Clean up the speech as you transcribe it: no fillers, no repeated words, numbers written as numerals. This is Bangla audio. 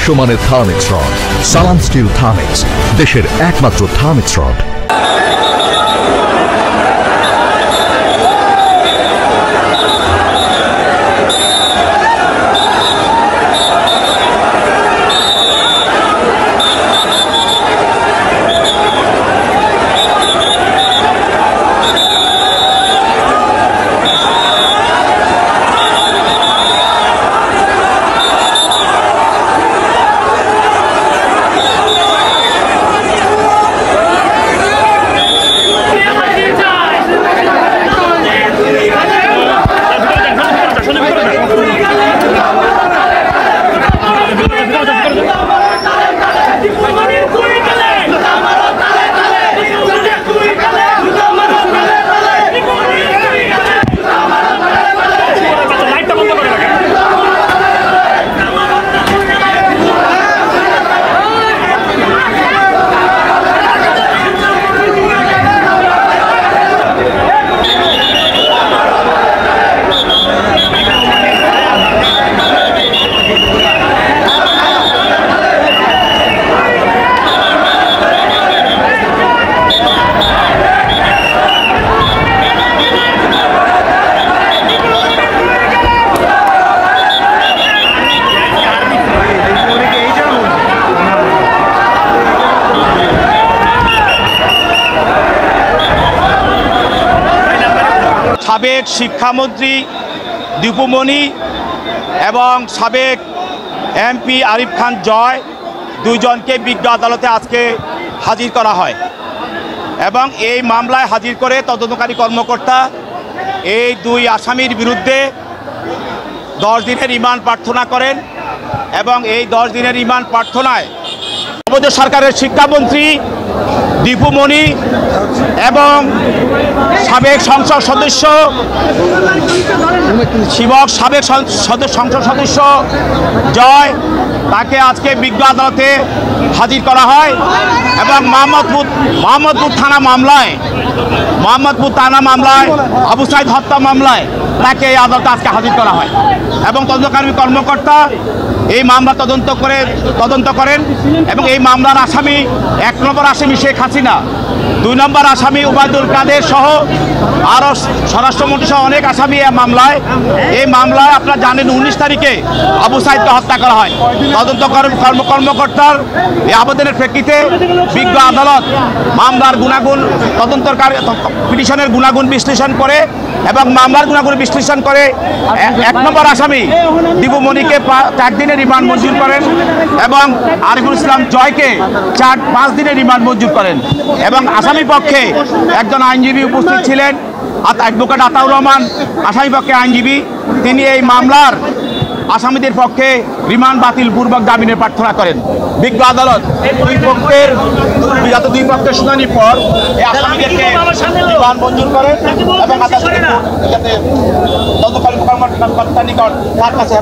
বিশ্বমানের থার্মিক্স রড। সালাম স্টিল থার্মিক্স, দেশের একমাত্র থার্মিক্স রড। সাবেক শিক্ষামন্ত্রী দীপু মনি এবং সাবেক এমপি আরিফ খান জয় দুইজনকে বিজ্ঞ আদালতে আজকে হাজির করা হয় এবং এই মামলায় হাজির করে তদন্তকারী কর্মকর্তা এই দুই আসামির বিরুদ্ধে 10 দিনের রিমান্ড প্রার্থনা করেন এবং এই 10 দিনের রিমান্ড প্রার্থনায় আমাদের সরকারের শিক্ষামন্ত্রী দীপু মনি এবং সাবেক সংসদ সদস্য সংসদ সদস্য জয় তাকে আজকে বিজ্ঞ আদালতে হাজির করা হয় এবং মোহাম্মদপুর থানা মামলায় আবু সাইদ হত্যা মামলায় তাকে এই আদালতে আজকে হাজির করা হয় এবং তদন্তকারী কর্মকর্তা এই মামলা তদন্ত করেন এবং এই মামলার আসামি 1 নম্বর আসামি শেখ হাসিনা, 2 নম্বর আসামি ওবায়দুল কাদের সহ আরও স্বরাষ্ট্রমন্ত্রী সহ অনেক আসামি এই মামলায় আপনারা জানেন 19 তারিখে আবু সাইদকে হত্যা করা হয়। তদন্তকারী কর্মকর্তার এই আবেদনের প্রেক্ষিতে বিজ্ঞ আদালত মামলার গুণাগুণ পিটিশনের গুণাগুণ বিশ্লেষণ করে এবং মামলার গুণাগুণ বিশ্লেষণ করে 1 নম্বর আসামি দীপু মনিকে 4 দিনের রিমান্ড মঞ্জুর করেন এবং আরিফুল ইসলাম জয়কে 5 দিনের রিমান্ড মঞ্জুর করেন এবং আসামি পক্ষে একজন আইনজীবী উপস্থিত ছিলেন, অ্যাডভোকেট আতাউর রহমান আসামি পক্ষে আইনজীবী। তিনি এই মামলার আসামিদের পক্ষে রিমান্ড বাতিল পূর্বক জামিনের প্রার্থনা করেন। বিজ্ঞ আদালত দুই পক্ষের শুনানির পর এই আসামিদেরকে রিমান্ড মঞ্জুর করেন এবং তদন্তকারী কর্মকর্তার নিকট তার কাছে